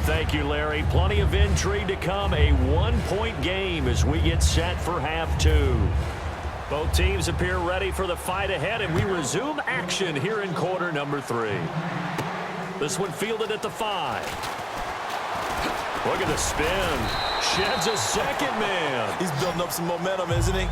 Thank you, Larry. Plenty of intrigue to come. A one-point game as we get set for half two. Both teams appear ready for the fight ahead, and we resume action here in quarter number 3. This one fielded at the 5. Look at the spin. Sheds a second man. He's building up some momentum, isn't he?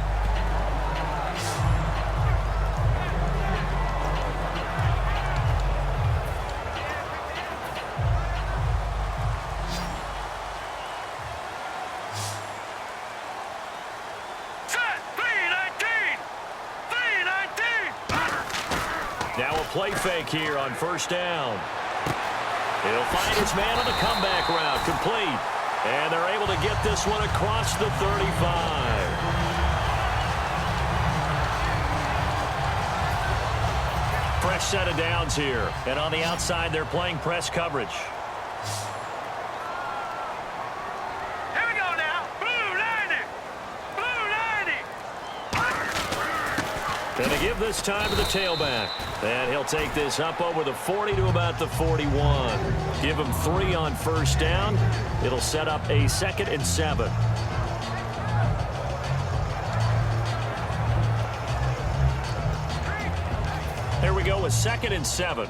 Now a play fake here on first down. He'll find his man on the comeback route, complete. And they're able to get this one across the 35. Fresh set of downs here. And on the outside, they're playing press coverage. Here we go now. Blue 90. Blue 90. Going to give this time to the tailback. And he'll take this up over the 40 to about the 41. Give him 3 on first down. It'll set up a 2nd and 7. There we go with 2nd and 7.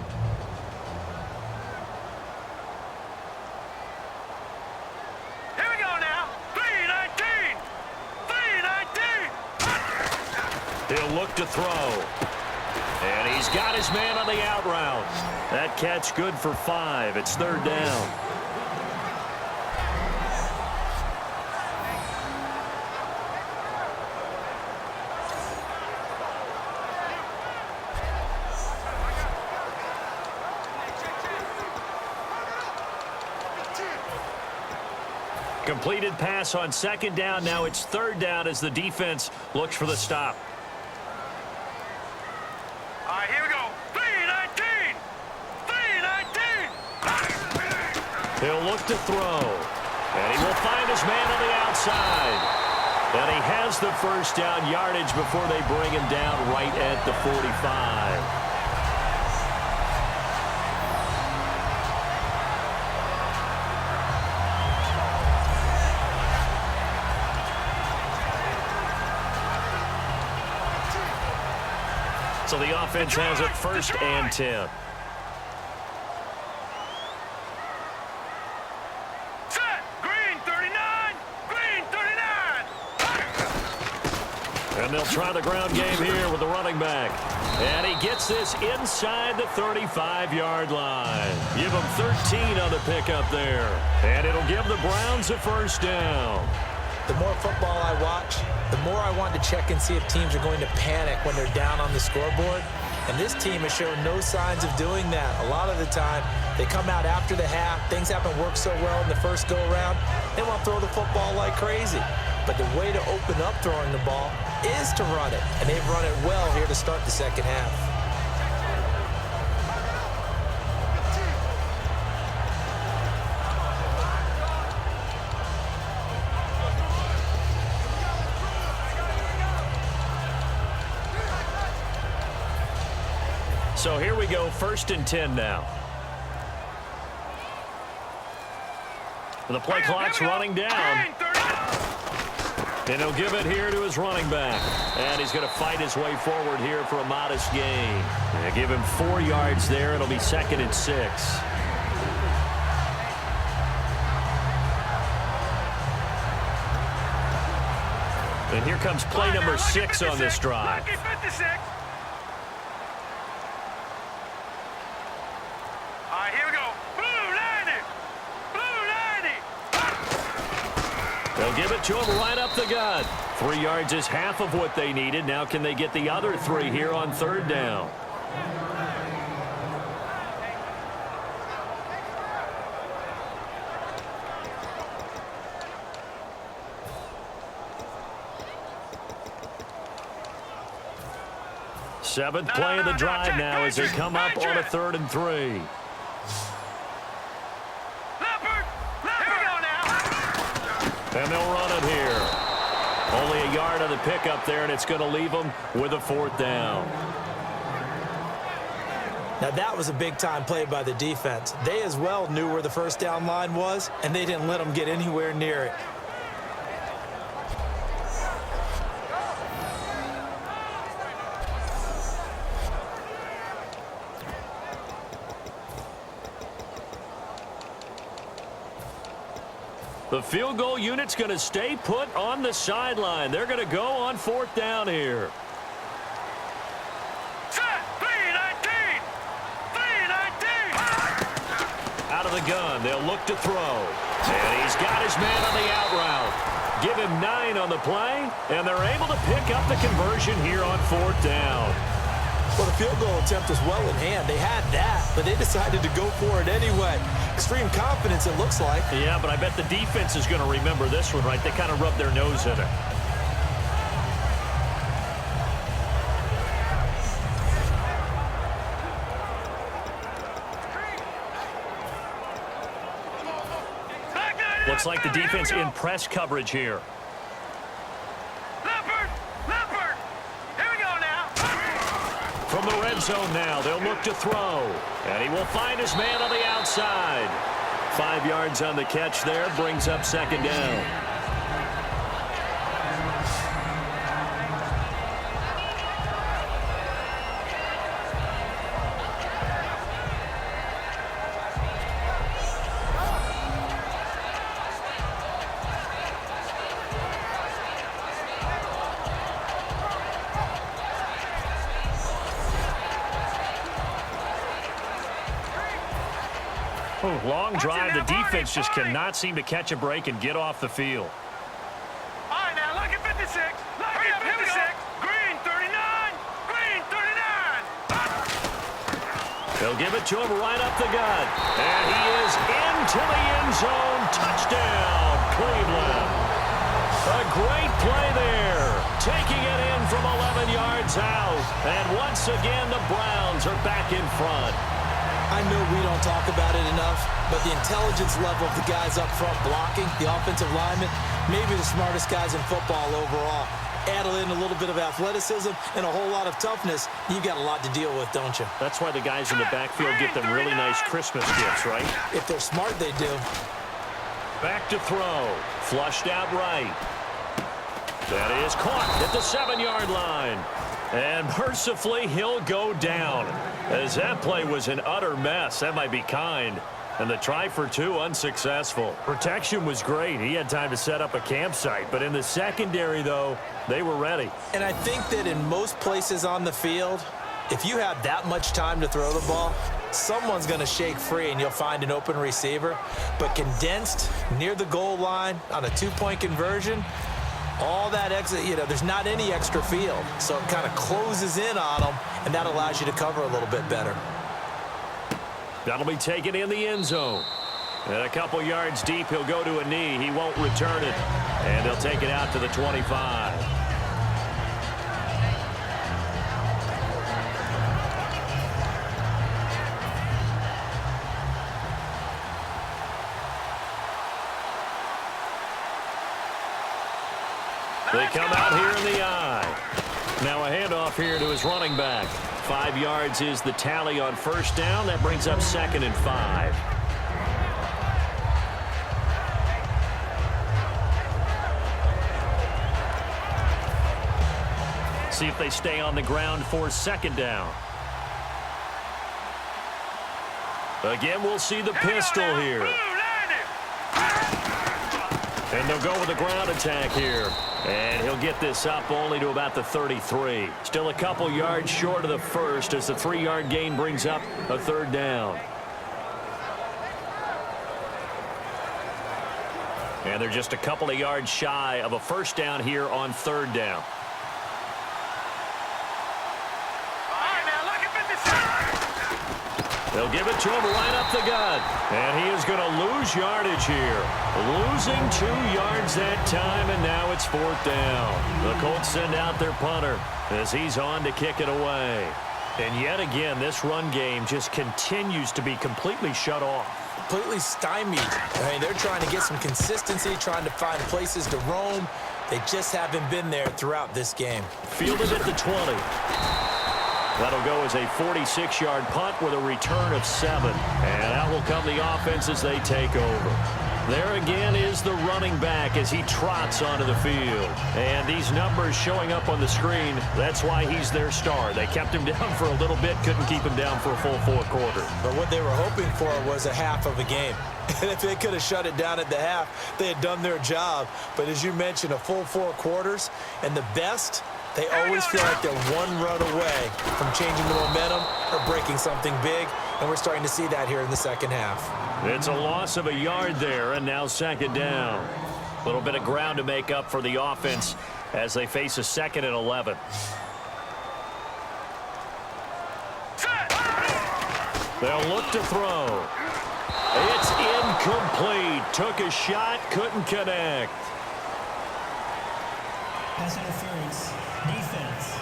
Here we go now. 319. 319. He'll look to throw. And he's got his man on the out route. That catch good for 5. It's 3rd down. Completed pass on 2nd down. Now it's 3rd down as the defense looks for the stop. All right, here we go. 319. 319. He'll look to throw. And he will find his man on the outside. And he has the first down yardage before they bring him down right at the 45. So the offense has it 1st and 10. Set. Green 39. Green 39. And they'll try the ground game here with the running back. And he gets this inside the 35-yard line. Give him 13 on the pickup there. And it'll give the Browns a first down. The more football I watch, the more I want to check and see if teams are going to panic when they're down on the scoreboard. And this team has shown no signs of doing that. A lot of the time, they come out after the half. Things haven't worked so well in the first go-around. They want to throw the football like crazy. But the way to open up throwing the ball is to run it. And they've run it well here to start the second half. So here we go, 1st and 10 now. The play clock's running down. And he'll give it here to his running back. And he's going to fight his way forward here for a modest gain. And give him 4 yards there. It'll be 2nd and 6. And here comes play number 6 on this drive. They'll give it to him right up the gut. 3 yards is half of what they needed. Now can they get the other 3 here on 3rd down? Seventh play of the drive now as they come up on a 3rd and 3. And they'll run it here. Only a yard on the pickup there, and it's going to leave them with a 4th down. Now, that was a big-time play by the defense. They as well knew where the first down line was, and they didn't let them get anywhere near it. The field goal unit's going to stay put on the sideline. They're going to go on 4th down here. Set. 3-19. 3-19. Out of the gun, they'll look to throw. And he's got his man on the out route. Give him 9 on the play, and they're able to pick up the conversion here on 4th down. Well, the field goal attempt was well in hand. They had that, but they decided to go for it anyway. Extreme confidence, it looks like. Yeah, but I bet the defense is going to remember this one, right? They kind of rubbed their nose in it. Looks like the defense in press coverage here. From the red zone now, they'll look to throw. And he will find his man on the outside. 5 yards on the catch there, brings up 2nd down. Long drive. The defense just cannot seem to catch a break and get off the field. All right, now look at 56. Look at 56. Green 39. Green 39. They'll give it to him right up the gut. And he is into the end zone. Touchdown, Cleveland. A great play there. Taking it in from 11 yards out. And once again, the Browns are back in front. I know we don't talk about it enough, but the intelligence level of the guys up front blocking, the offensive linemen, maybe the smartest guys in football overall. Add in a little bit of athleticism and a whole lot of toughness, you've got a lot to deal with, don't you? That's why the guys in the backfield get them really nice Christmas gifts, right? If they're smart, they do. Back to throw. Flushed out right. That is caught at the 7-yard line. And mercifully, he'll go down. As that play was an utter mess. That might be kind. And the try for 2 unsuccessful. Protection was great. He had time to set up a campsite. But in the secondary, though, they were ready. And I think that in most places on the field, if you have that much time to throw the ball, someone's going to shake free and you'll find an open receiver. But condensed near the goal line on a 2-point conversion, all that exit, there's not any extra field. So it kind of closes in on them, and that allows you to cover a little bit better. That'll be taken in the end zone. And a couple yards deep, he'll go to a knee. He won't return it. And they'll take it out to the 25. They come out here in the eye. Now a handoff here to his running back. 5 yards is the tally on 1st down. That brings up 2nd and 5. See if they stay on the ground for 2nd down. Again, we'll see the pistol here. And they'll go with the ground attack here. And he'll get this up only to about the 33. Still a couple yards short of the first as the 3-yard gain brings up a 3rd down. And they're just a couple of yards shy of a 1st down here on 3rd down. They'll give it to him right up the gut. And he is going to lose yardage here. Losing 2 yards that time, and now it's 4th down. The Colts send out their punter as he's on to kick it away. And yet again, this run game just continues to be completely shut off. Completely stymied. I mean, they're trying to get some consistency, trying to find places to roam. They just haven't been there throughout this game. Fielded at the 20. That'll go as a 46-yard punt with a return of 7. And out will come the offense as they take over. There again is the running back as he trots onto the field. And these numbers showing up on the screen, that's why he's their star. They kept him down for a little bit, couldn't keep him down for a full 4 quarters. But what they were hoping for was a half of a game. And if they could have shut it down at the half, they had done their job. But as you mentioned, a full 4 quarters, and the best, they always feel like they're one run away from changing the momentum or breaking something big, and we're starting to see that here in the second half. It's a loss of a yard there, and now 2nd down. A little bit of ground to make up for the offense as they face a 2nd and 11. They'll look to throw. It's incomplete. Took a shot, couldn't connect. Pass interference. Defense.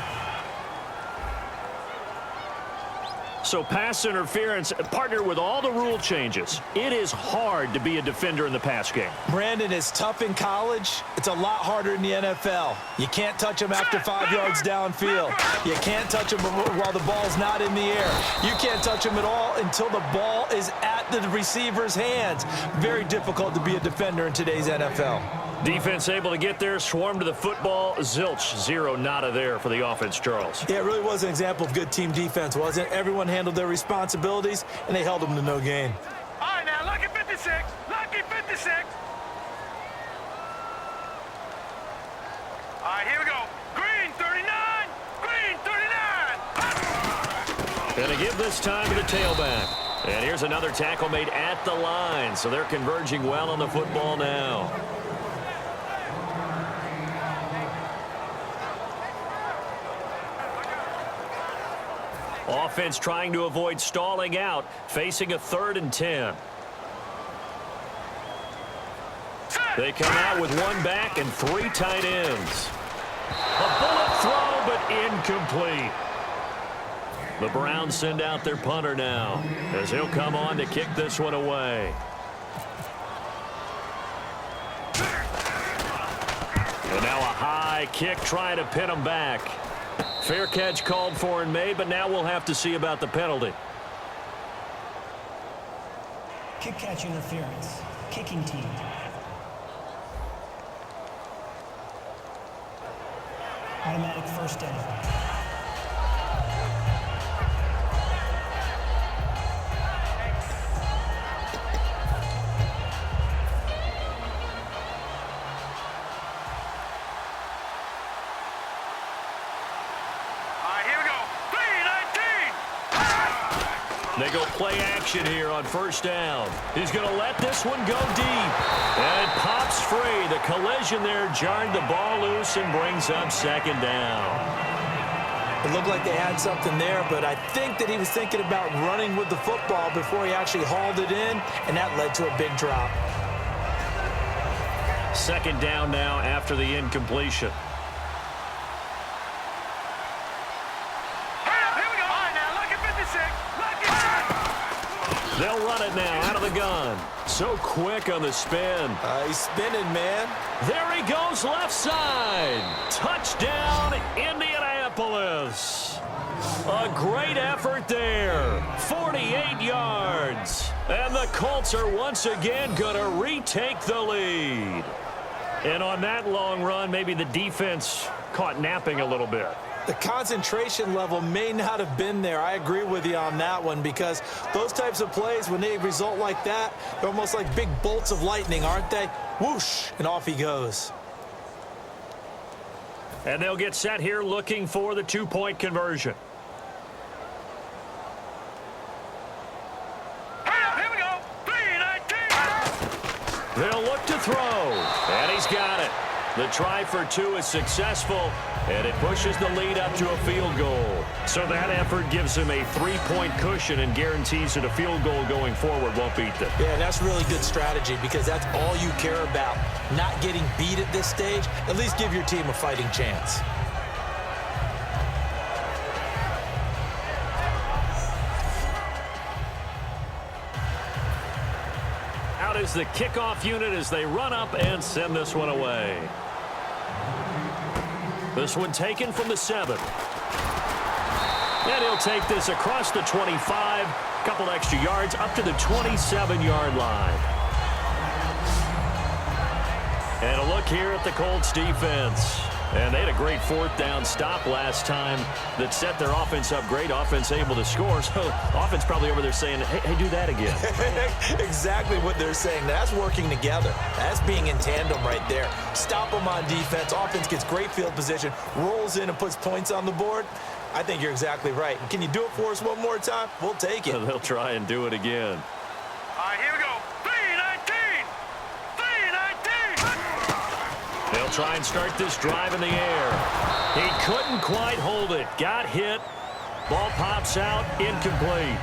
So pass interference, partnered with all the rule changes. It is hard to be a defender in the pass game. Brandon, is tough in college. It's a lot harder in the NFL. You can't touch him after 5 yards downfield. You can't touch him while the ball's not in the air. You can't touch him at all until the ball is at the receiver's hands. Very difficult to be a defender in today's NFL. Defense able to get there, swarm to the football. Zilch, 0 nada there for the offense, Charles. Yeah, it really was an example of good team defense, wasn't it? Everyone handled their responsibilities, and they held them to no gain. All right, now, lucky 56. Lucky 56. All right, here we go. Green 39. Green 39. Gonna give this time to the tailback. And here's another tackle made at the line, so they're converging well on the football now. Offense trying to avoid stalling out, facing a 3rd and 10. They come out with 1 back and 3 tight ends. A bullet throw, but incomplete. The Browns send out their punter now, as he'll come on to kick this one away. And now a high kick trying to pin him back. Fair catch called for and made, but now we'll have to see about the penalty. Kick catch interference. Kicking team. Automatic 1st down. They go play action here on 1st down. He's going to let this one go deep. And it pops free. The collision there jarred the ball loose and brings up 2nd down. It looked like they had something there, but I think that he was thinking about running with the football before he actually hauled it in, and that led to a big drop. 2nd down now after the incompletion. They'll run it now out of the gun. So quick on the spin. He's spinning, man. There he goes left side. Touchdown, Indianapolis. A great effort there. 48 yards. And the Colts are once again going to retake the lead. And on that long run, maybe the defense caught napping a little bit. The concentration level may not have been there. I agree with you on that one, because those types of plays, when they result like that, they're almost like big bolts of lightning, aren't they? Whoosh, and off he goes. And they'll get set here looking for the 2-point conversion. Here we go. 3-19. They'll look to throw, and he's got it. The try for 2 is successful, and it pushes the lead up to a field goal. So that effort gives him a 3-point cushion and guarantees that a field goal going forward won't beat them. Yeah, that's really good strategy, because that's all you care about. Not getting beat at this stage. At least give your team a fighting chance. Out is the kickoff unit as they run up and send this one away. This one taken from the 7. And he'll take this across the 25, a couple extra yards up to the 27-yard line. And a look here at the Colts defense. And they had a great fourth down stop last time that set their offense up great. Offense able to score. So offense probably over there saying, hey, do that again. Exactly what they're saying. That's working together. That's being in tandem right there. Stop them on defense. Offense gets great field position, rolls in and puts points on the board. I think you're exactly right. Can you do it for us one more time? We'll take it. They'll try and do it again. All right, here we go. 3-19. 3-19. They'll try and start this drive in the air. He couldn't quite hold it. Got hit. Ball pops out. Incomplete.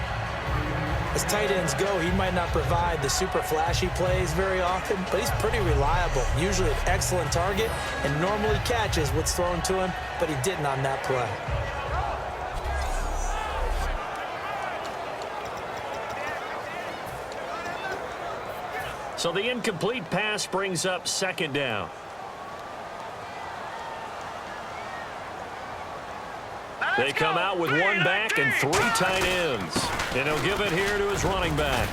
As tight ends go, he might not provide the super flashy plays very often, but he's pretty reliable. Usually an excellent target and normally catches what's thrown to him, but he didn't on that play. So the incomplete pass brings up second down. They come out with one back and three tight ends. And he'll give it here to his running back.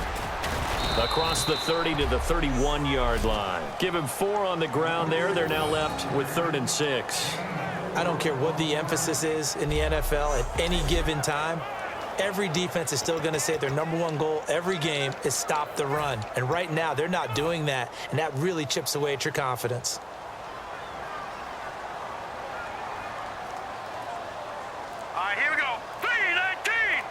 Across the 30 to the 31-yard line. Give him 4 on the ground there. They're now left with 3rd and 6. I don't care what the emphasis is in the NFL at any given time. Every defense is still going to say their #1 goal every game is stop the run. And right now, they're not doing that, and that really chips away at your confidence. All right, here we go. 3-19.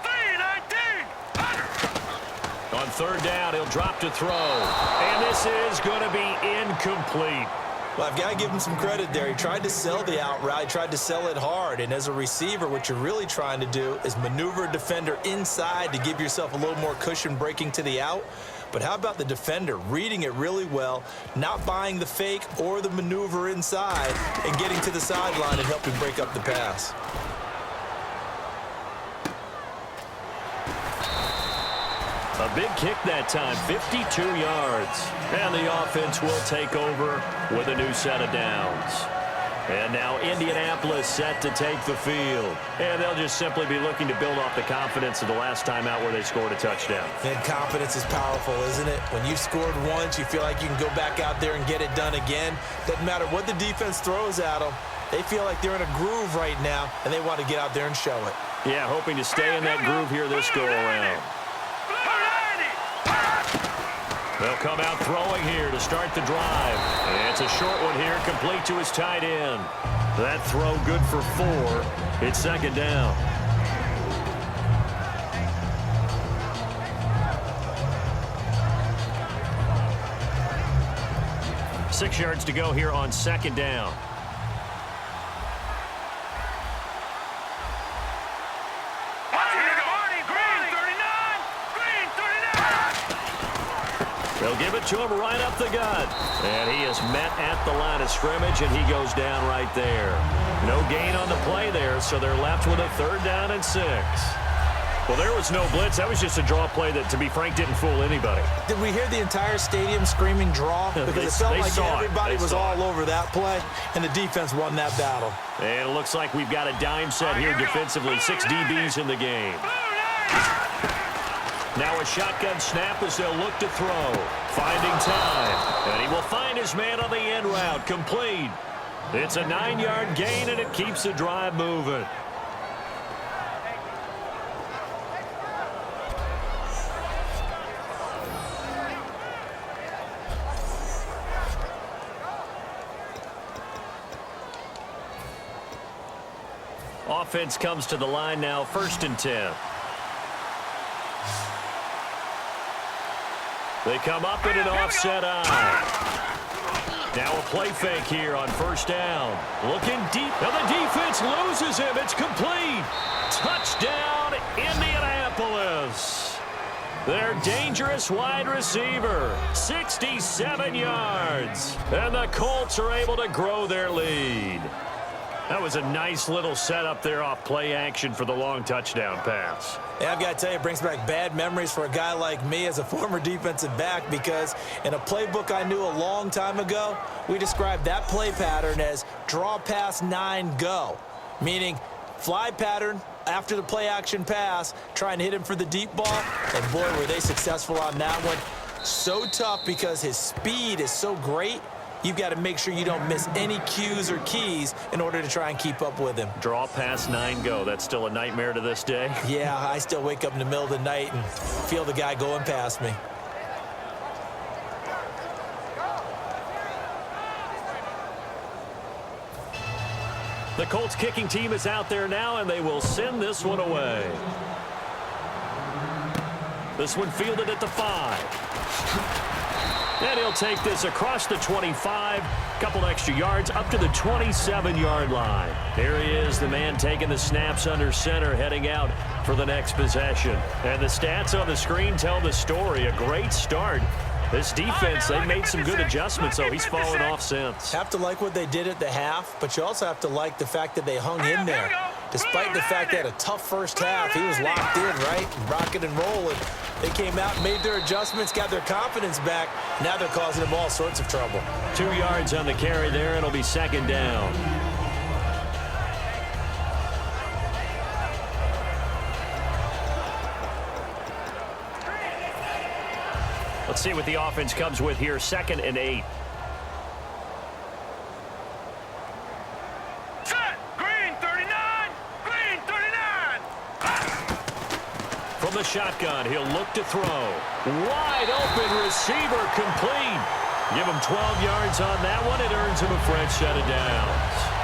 3-19. On 3rd down, he'll drop to throw. And this is going to be incomplete. Well, I've got to give him some credit there. He tried to sell the out route. He tried to sell it hard. And as a receiver, what you're really trying to do is maneuver a defender inside to give yourself a little more cushion breaking to the out. But how about the defender reading it really well, not buying the fake or the maneuver inside, and getting to the sideline and helping break up the pass? A big kick that time, 52 yards. And the offense will take over with a new set of downs. And now Indianapolis set to take the field. And they'll just simply be looking to build off the confidence of the last time out where they scored a touchdown. And confidence is powerful, isn't it? When you scored once, you feel like you can go back out there and get it done again. Doesn't matter what the defense throws at them. They feel like they're in a groove right now, and they want to get out there and show it. Yeah, hoping to stay in that groove here this go-around. They'll come out throwing here to start the drive. And it's a short one here, complete to his tight end. That throw good for 4. It's 2nd down. Six yards to go here on 2nd down. They'll give it to him right up the gut. And he is met at the line of scrimmage, and he goes down right there. No gain on the play there, so they're left with a 3rd down and 6. Well, there was no blitz. That was just a draw play that, to be frank, didn't fool anybody. Did we hear the entire stadium screaming draw? Because it felt like everybody was all over that play, and the defense won that battle. And it looks like we've got a dime set here defensively. 6 DBs in the game. Now a shotgun snap as they'll look to throw. Finding time. And he will find his man on the end route. Complete. It's a 9-yard gain, and it keeps the drive moving. Offense comes to the line now, 1st and 10. They come up in an offset eye. Now a play fake here on 1st down. Looking deep. Now the defense loses him. It's complete. Touchdown, Indianapolis. Their dangerous wide receiver, 67 yards. And the Colts are able to grow their lead. That was a nice little setup there off play action for the long touchdown pass. Yeah, I've got to tell you, it brings back bad memories for a guy like me as a former defensive back, because in a playbook I knew a long time ago, we described that play pattern as draw pass 9 go, meaning fly pattern, after the play-action pass, trying to hit him for the deep ball. And, boy, were they successful on that one. So tough because his speed is so great. You've got to make sure you don't miss any cues or keys in order to try and keep up with him. Draw pass, 9 go. That's still a nightmare to this day. Yeah, I still wake up in the middle of the night and feel the guy going past me. The Colts kicking team is out there now, and they will send this one away. This one fielded at the 5. And he'll take this across the 25, couple extra yards up to the 27-yard line. There he is, the man taking the snaps under center, heading out for the next possession. And the stats on the screen tell the story. A great start. This defense, they've made some good adjustments, so he's fallen off since. Have to like what they did at the half, but you also have to like the fact that they hung in there. Despite the fact they had a tough first half, he was locked in, right? Rocking and rolling. They came out and made their adjustments, got their confidence back. Now they're causing them all sorts of trouble. 2 yards on the carry there, and it'll be second down. Let's see what the offense comes with here. 2nd and 8. Set. Green 39. Green 39. From the shotgun, he'll look to throw. Wide open receiver complete. Give him 12 yards on that one. It earns him a fresh set of downs.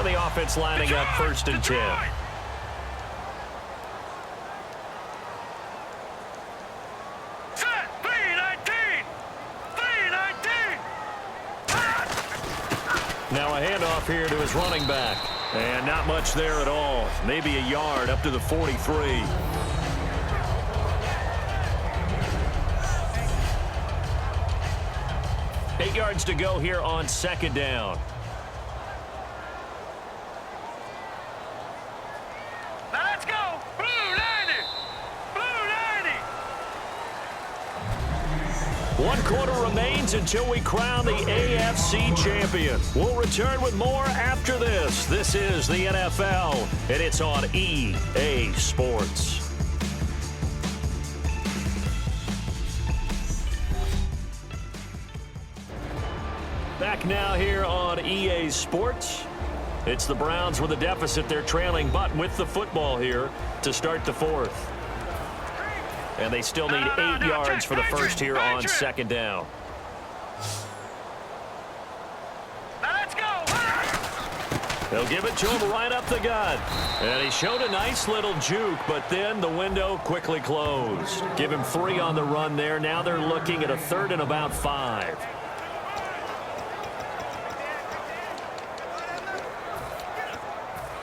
The offense lining up 1st and 10. Set. 3-19. 3-19. Now a handoff here to his running back. And not much there at all. Maybe a yard up to the 43. Eight yards to go here on 2nd down. Let's go. Blue 90. Blue 90. 1 quarter remains until we crown the AFC champion. We'll return with more after this. This is the NFL, and it's on EA Sports. Back now here on EA Sports. It's the Browns with a deficit. They're trailing, but with the football here to start the 4th. And they still need 8 yards for the first here on 2nd down. Let's go. They'll give it to him right up the gut. And he showed a nice little juke, but then the window quickly closed. Give him 3 on the run there. Now they're looking at a 3rd and about 5.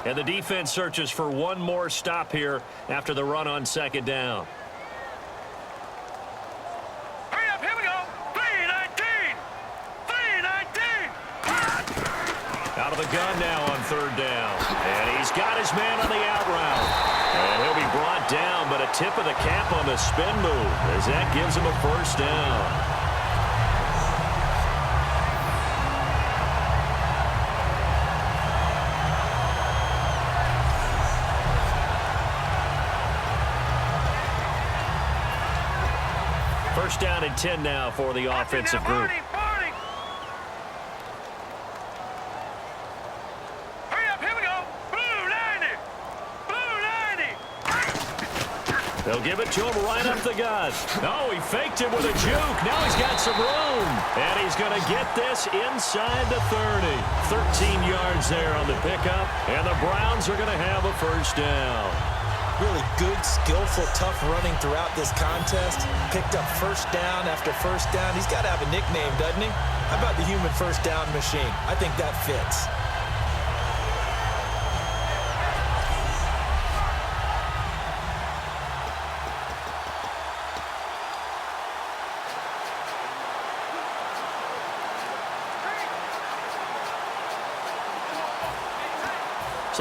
And the defense searches for one more stop here after the run on 2nd down. Hurry up, here we go. 3-19. 3-19. Out of the gun now on 3rd down. And he's got his man on the out route. And he'll be brought down, but a tip of the cap on the spin move as that gives him a 1st down. First down and 10 now for the offensive group. Hurry up, here we go. Blue 90. Blue 90. They'll give it to him right up the gut. Oh, he faked it with a juke. Now he's got some room. And he's going to get this inside the 30. 13 yards there on the pickup. And the Browns are going to have a 1st down. Really good, skillful, tough running throughout this contest. Picked up 1st down after 1st down. He's got to have a nickname, doesn't he? How about the human 1st down machine? I think that fits.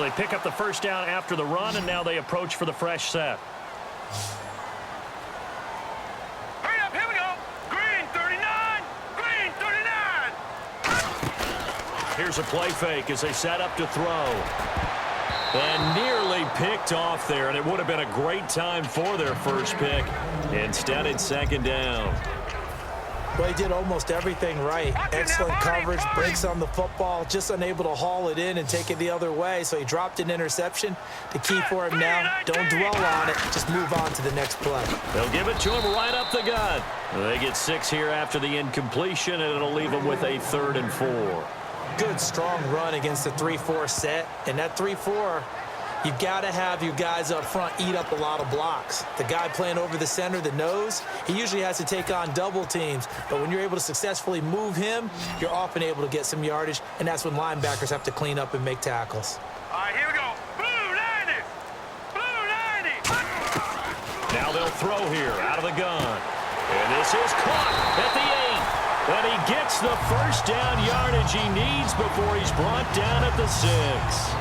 So they pick up the first down after the run, and now they approach for the fresh set. Hurry up, here we go. Green 39. Green 39. Here's a play fake as they set up to throw. And nearly picked off there, and it would have been a great time for their first pick. Instead, it's second down. Well, he did almost everything right. Excellent coverage, breaks on the football, just unable to haul it in and take it the other way. So he dropped an interception. The key for him now, don't dwell on it. Just move on to the next play. They'll give it to him right up the gut. They get 6 here after the incompletion, and it'll leave them with a 3rd and 4. Good, strong run against the 3-4 set. And that 3-4, you've got to have your guys up front eat up a lot of blocks. The guy playing over the center, the nose, he usually has to take on double teams. But when you're able to successfully move him, you're often able to get some yardage, and that's when linebackers have to clean up and make tackles. All right, here we go. Blue 90. Blue 90. Now they'll throw here out of the gun. And this is caught at the 8. And he gets the first down yardage he needs before he's brought down at the 6.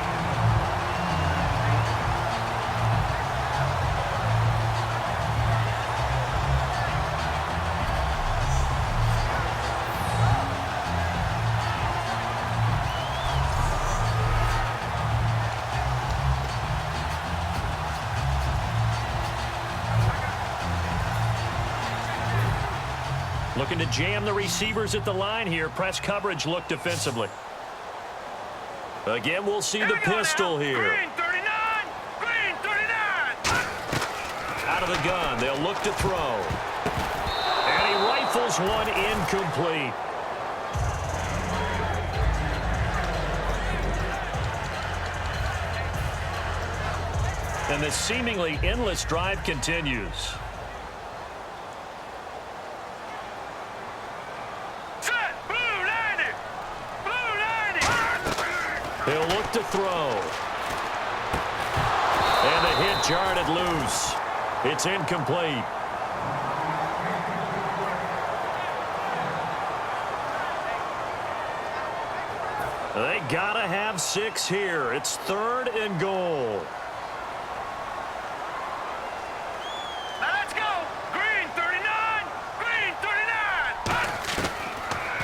Looking to jam the receivers at the line here. Press coverage look defensively. Again, we'll see the pistol here. Green 39. Green 39. Out of the gun, they'll look to throw. And he rifles one incomplete. And the seemingly endless drive continues. He'll look to throw. And the hit jarred it loose. It's incomplete. They gotta have 6 here. It's 3rd and goal. Now let's go. Green 39. Green 39.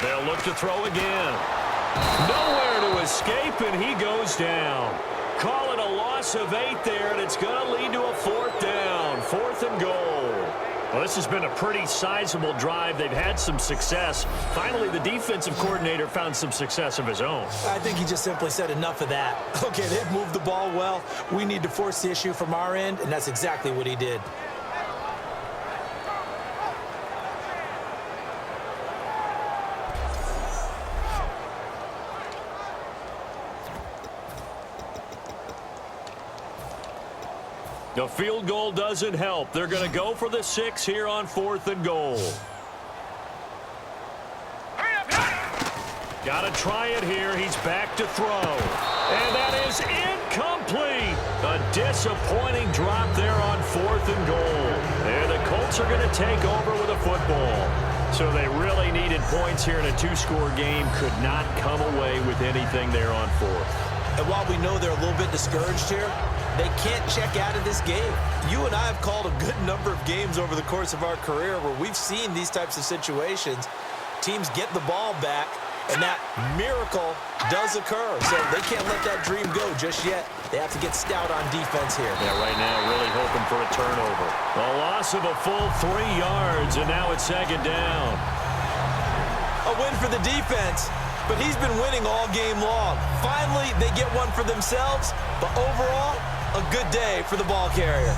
They'll look to throw again. Nowhere to escape, and he goes down. Call it a loss of 8 there, and it's going to lead to a 4th down. 4th and goal. Well, this has been a pretty sizable drive. They've had some success. Finally, the defensive coordinator found some success of his own. I think he just simply said enough of that. Okay, they've moved the ball well. We need to force the issue from our end, and that's exactly what he did. The field goal doesn't help. They're going to go for the 6 here on 4th and goal. Got to try it here. He's back to throw. And that is incomplete. A disappointing drop there on 4th and goal. And the Colts are going to take over with a football. So they really needed points here in a 2-score game. Could not come away with anything there on 4th. And while we know they're a little bit discouraged here, they can't check out of this game. You and I have called a good number of games over the course of our career where we've seen these types of situations. Teams get the ball back, and that miracle does occur. So they can't let that dream go just yet. They have to get stout on defense here. Yeah, right now really hoping for a turnover. A loss of a full 3 yards, and now it's 2nd down. A win for the defense, but he's been winning all game long. Finally, they get one for themselves, but overall, a good day for the ball carrier.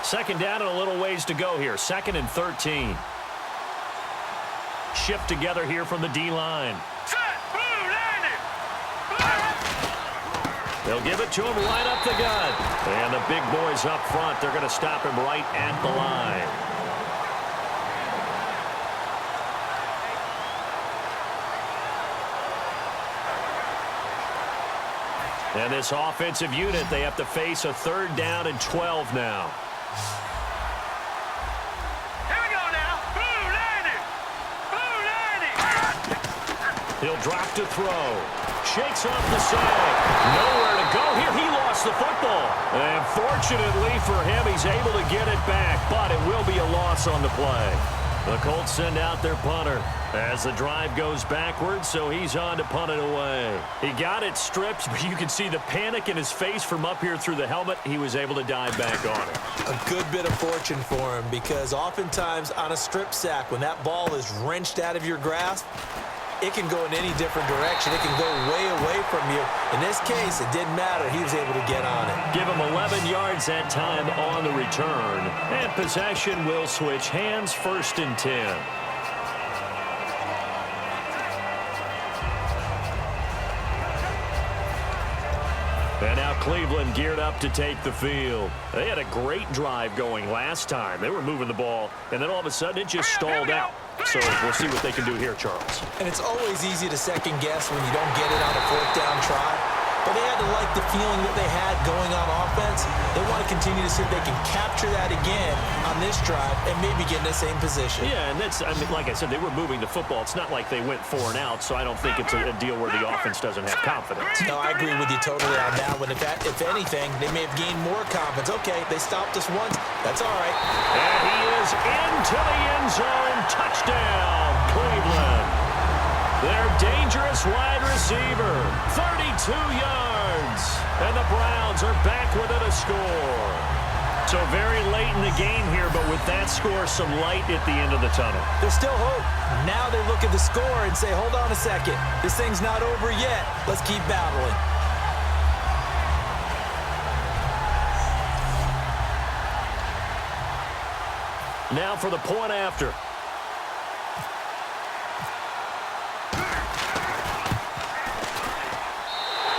Second down and a little ways to go here. 2nd and 13. Shift together here from the D-line. They'll give it to him right up the gut. And the big boys up front, they're going to stop him right at the line. And this offensive unit, they have to face a 3rd down and 12 now. Here we go now. Blue 90. He'll drop to throw. Shakes off the sag. Nowhere to go here. He lost the football. And fortunately for him, he's able to get it back, but it will be a loss on the play. The Colts send out their punter as the drive goes backwards, so he's on to punt it away. He got it stripped, but you can see the panic in his face from up here through the helmet. He was able to dive back on it. A good bit of fortune for him, because oftentimes on a strip sack, when that ball is wrenched out of your grasp, it can go in any different direction. It can go way away from you. In this case, it didn't matter. He was able to get on it. Give him 11 yards that time on the return. And possession will switch hands, 1st and 10. And now Cleveland geared up to take the field. They had a great drive going last time. They were moving the ball, and then all of a sudden it just stalled out. So we'll see what they can do here, Charles. And it's always easy to second guess when you don't get it on a 4th down try. But they had to like the feeling that they had going on offense. They want to continue to see if they can capture that again on this drive and maybe get in the same position. Yeah, and that's, I mean, like I said, they were moving the football. It's not like they went 4 and out, so I don't think it's a deal where the offense doesn't have confidence. No, I agree with you totally on that one. If anything, they may have gained more confidence. Okay, they stopped us once. That's all right. And he is into the end zone. Touchdown, Cleveland. Their dangerous wide receiver, 32 yards. And the Browns are back within a score. So very late in the game here, but with that score, some light at the end of the tunnel. There's still hope. Now they look at the score and say, hold on a second. This thing's not over yet. Let's keep battling. Now for the point after.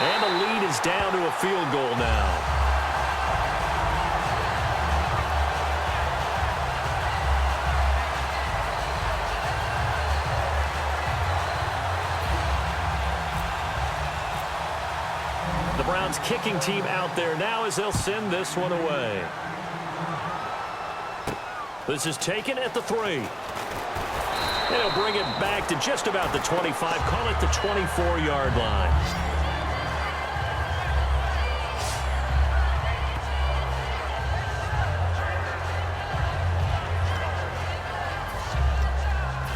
And the lead is down to a field goal now. The Browns kicking team out there now as they'll send this one away. This is taken at the 3. And he'll bring it back to just about the 25. Call it the 24-yard line.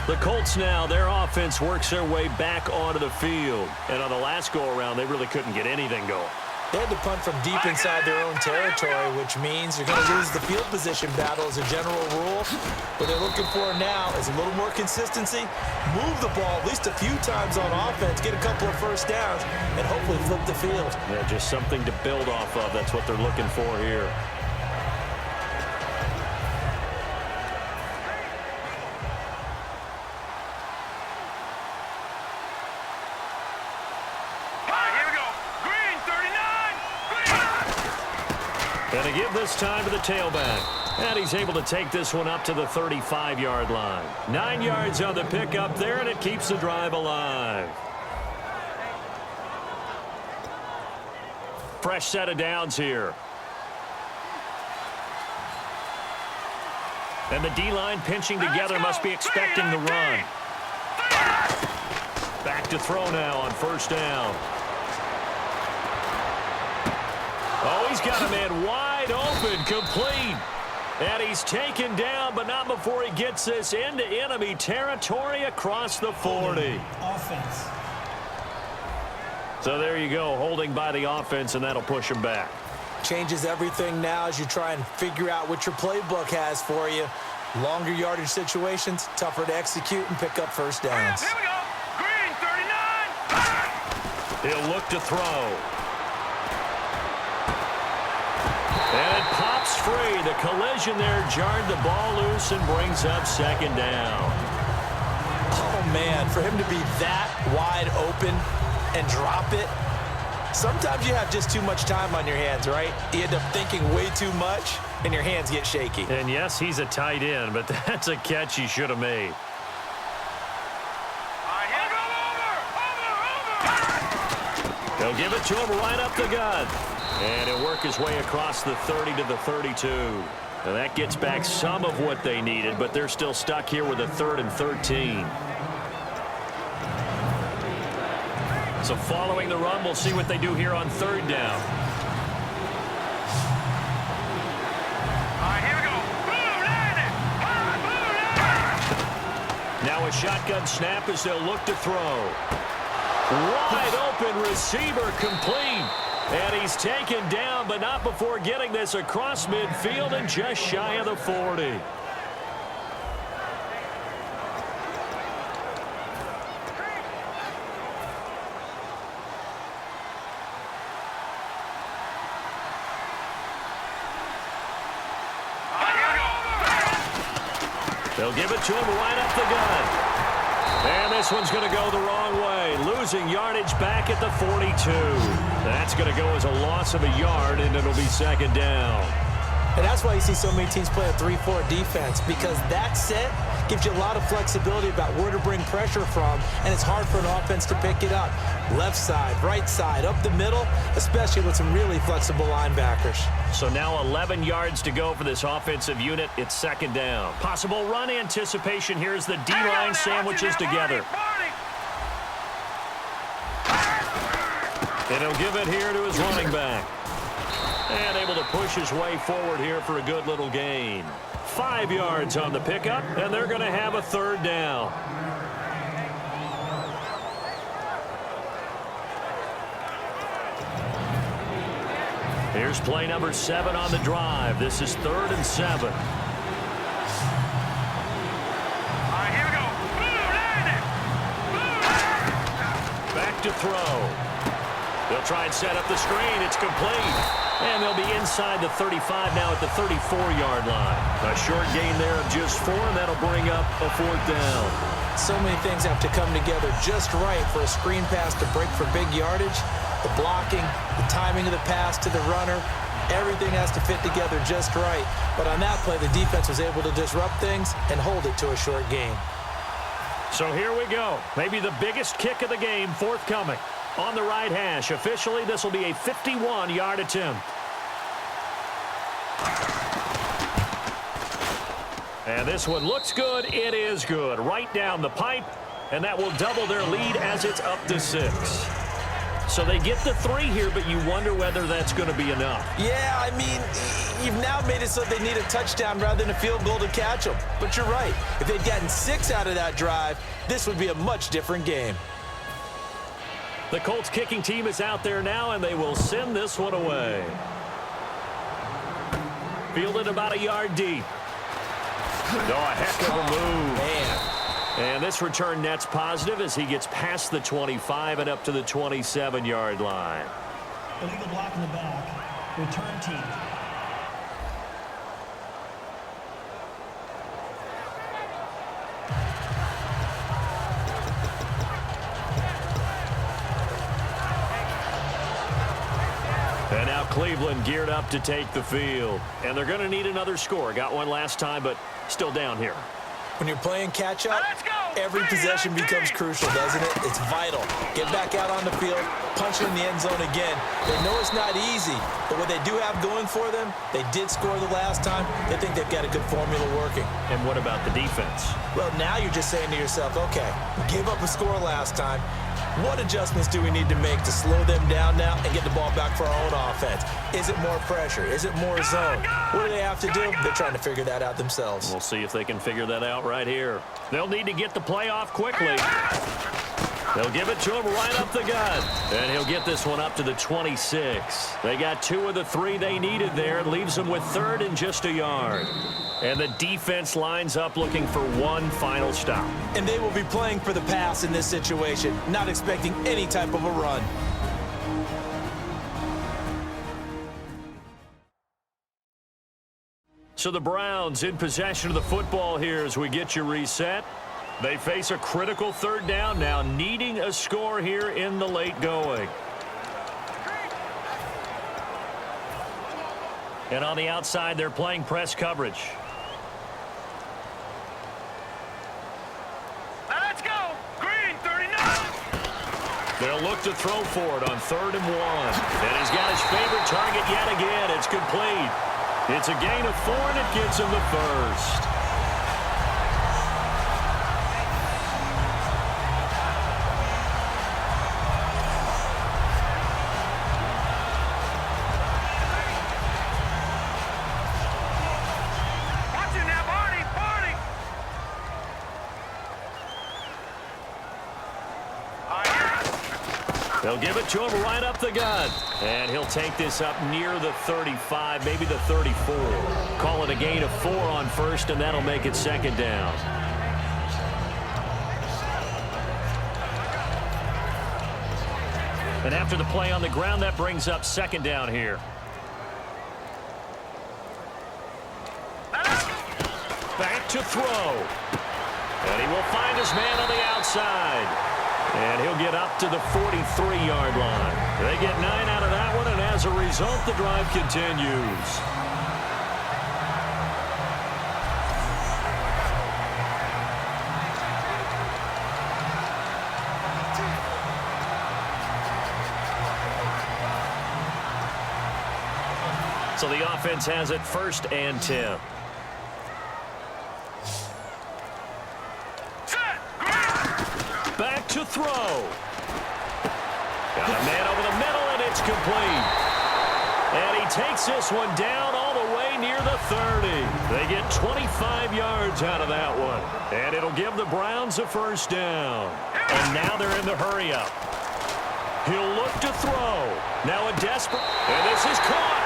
The Colts now, their offense works their way back onto the field. And on the last go-around, they really couldn't get anything going. They had to punt from deep inside their own territory, which means they're going to lose the field position battle as a general rule. What they're looking for now is a little more consistency, move the ball at least a few times on offense, get a couple of 1st downs, and hopefully flip the field. Yeah, just something to build off of. That's what they're looking for here. And to give this time to the tailback. And he's able to take this one up to the 35-yard line. 9 yards on the pickup there, and it keeps the drive alive. Fresh set of downs here. And the D-line pinching together, must be expecting the run. Back to throw now on 1st down. Oh, he's got a man wide open, complete. And he's taken down, but not before he gets this into enemy territory across the 40. Offense. So there you go, holding by the offense, and that'll push him back. Changes everything now as you try and figure out what your playbook has for you. Longer yardage situations, tougher to execute and pick up 1st downs. Here we go. Green 39. He'll look to throw. And it pops free. The collision there jarred the ball loose and brings up 2nd down. Oh, man, for him to be that wide open and drop it, sometimes you have just too much time on your hands, right? You end up thinking way too much, and your hands get shaky. And yes, he's a tight end, but that's a catch he should have made. They'll give it to him right up the gut. And he'll work his way across the 30 to the 32. Now that gets back some of what they needed, but they're still stuck here with a 3rd and 13. So following the run, we'll see what they do here on 3rd down. All right, here we go. Blue landed. Now a shotgun snap as they'll look to throw. Wide open receiver complete. And he's taken down, but not before getting this across midfield and just shy of the 40. They'll give it to him right up the gut. And this one's going to go the wrong way. Losing yardage back at the 42. That's going to go as a loss of a yard, and it'll be 2nd down. And that's why you see so many teams play a 3-4 defense, because that set gives you a lot of flexibility about where to bring pressure from, and it's hard for an offense to pick it up. Left side, right side, up the middle, especially with some really flexible linebackers. So now 11 yards to go for this offensive unit. It's 2nd down. Possible run anticipation here as the D-line sandwiches together. And he'll give it here to his running back. And able to push his way forward here for a good little gain. 5 yards on the pickup, and they're going to have a 3rd down. Here's play number 7 on the drive. This is 3rd and 7. All right, here we go. Blue landed. Back to throw. They'll try and set up the screen. It's complete. And they'll be inside the 35 now at the 34-yard line. A short gain there of just 4, and that'll bring up a 4th down. So many things have to come together just right for a screen pass to break for big yardage. The blocking, the timing of the pass to the runner, everything has to fit together just right. But on that play, the defense was able to disrupt things and hold it to a short gain. So here we go. Maybe the biggest kick of the game forthcoming. On the right hash. Officially, this will be a 51-yard attempt. And this one looks good. It is good. Right down the pipe. And that will double their lead as it's up to 6. So they get the 3 here, but you wonder whether that's going to be enough. Yeah, I mean, you've now made it so they need a touchdown rather than a field goal to catch them. But you're right. If they'd gotten 6 out of that drive, this would be a much different game. The Colts kicking team is out there now, and they will send this one away. Fielded about a yard deep. Oh, a heck of a move. Man. And this return net's positive as he gets past the 25 and up to the 27-yard line. Illegal block in the back. Return team. And now Cleveland geared up to take the field. And they're going to need another score. Got one last time, but still down here. When you're playing catch-up, every possession becomes crucial, doesn't it? It's vital. Get back out on the field, punch it in the end zone again. They know it's not easy, but what they do have going for them, they did score the last time. They think they've got a good formula working. And what about the defense? Well, now you're just saying to yourself, okay, we gave up a score last time. What adjustments do we need to make to slow them down now and get the ball back for our own offense? Is it more pressure? Is it more zone? What do they have to do? They're trying to figure that out themselves. We'll see if they can figure that out right here. They'll need to get the play off quickly. They'll give it to him right up the gut. And he'll get this one up to the 26. They got 2 of the 3 they needed there. It leaves them with 3rd and just a yard. And the defense lines up looking for one final stop. And they will be playing for the pass in this situation, not expecting any type of a run. So the Browns in possession of the football here as we get you reset. They face a critical 3rd down now, needing a score here in the late going. And on the outside, they're playing press coverage. They'll look to throw for it on 3rd and 1. And he's got his favorite target yet again. It's complete. It's a gain of 4, and it gets him the first. They'll give it to him right up the gut. And he'll take this up near the 35, maybe the 34. Call it a gain of 4 on 1st, and that'll make it 2nd down. And after the play on the ground, that brings up 2nd down here. Back to throw. And he will find his man on the outside. And he'll get up to the 43-yard line. They get 9 out of that one, and as a result, the drive continues. So the offense has it 1st and 10. Back to throw. Got a man over the middle, and it's complete. And he takes this one down all the way near the 30. They get 25 yards out of that one. And it'll give the Browns a 1st down. And now they're in the hurry-up. He'll look to throw. Now a desperate. And this is caught.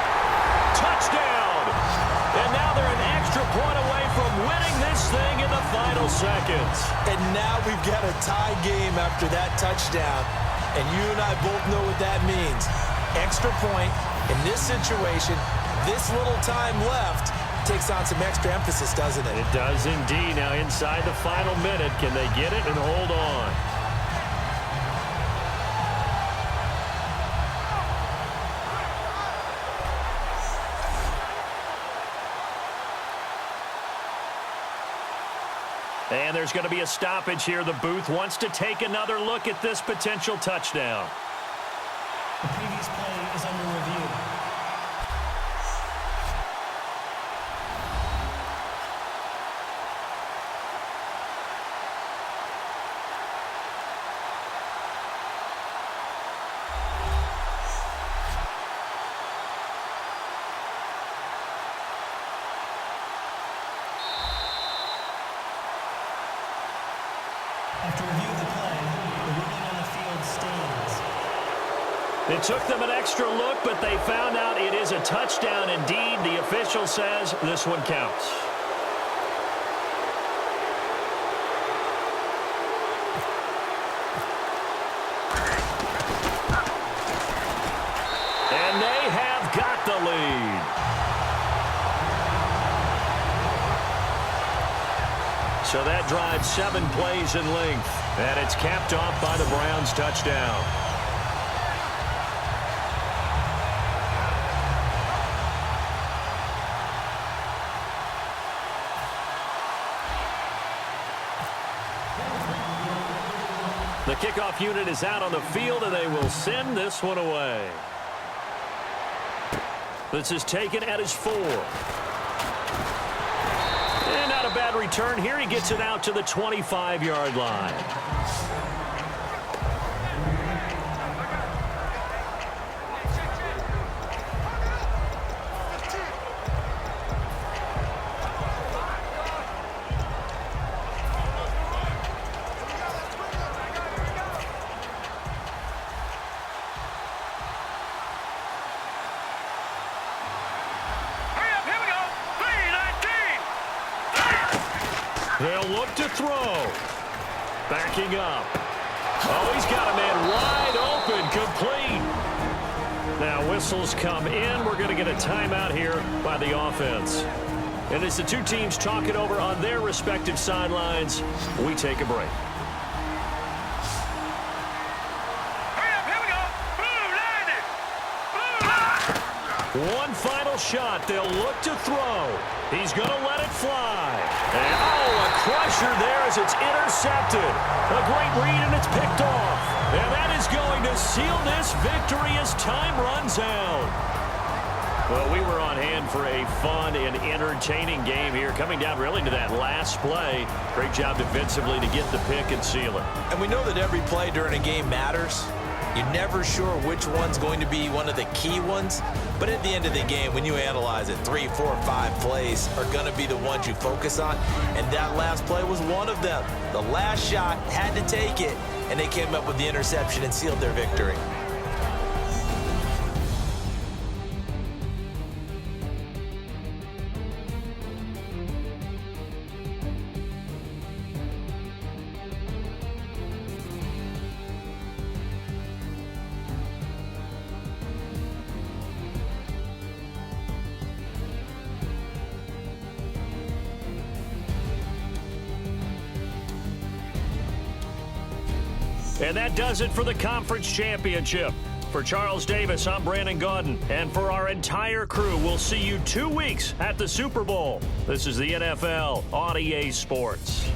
Touchdown. And now they're an extra point away from winning this thing in the final seconds. And now we've got a tie game after that touchdown. And you and I both know what that means. Extra point in this situation, this little time left, takes on some extra emphasis, doesn't it? It does indeed. Now inside the final minute, can they get it and hold on? And there's going to be a stoppage here. The booth wants to take another look at this potential touchdown. The previous play is under review. After review of the play, the ruling on the field stands. It took them an extra look, but they found out it is a touchdown indeed. The official says this one counts. And they have got the lead. So that drives 7 plays in length, and it's capped off by the Browns' touchdown. The kickoff unit is out on the field, and they will send this one away. This is taken at his 4. And not a bad return here. He gets it out to the 25-yard line. They'll look to throw. Backing up. Oh, he's got a man wide open, complete. Now whistles come in. We're going to get a timeout here by the offense. And as the two teams talk it over on their respective sidelines, we take a break. One final shot. They'll look to throw. He's going to let it fly. And, a crusher there as it's intercepted. A great read, and it's picked off. And that is going to seal this victory as time runs out. Well, we were on hand for a fun and entertaining game here, coming down really to that last play. Great job defensively to get the pick and seal it. And we know that every play during a game matters. You're never sure which one's going to be one of the key ones. But at the end of the game, when you analyze it, 3, 4, 5 plays are going to be the ones you focus on. And that last play was one of them. The last shot had to take it, and they came up with the interception and sealed their victory. And that does it for the conference championship. For Charles Davis, I'm Brandon Gaudin. And for our entire crew, we'll see you 2 weeks at the Super Bowl. This is the NFL on EA Sports.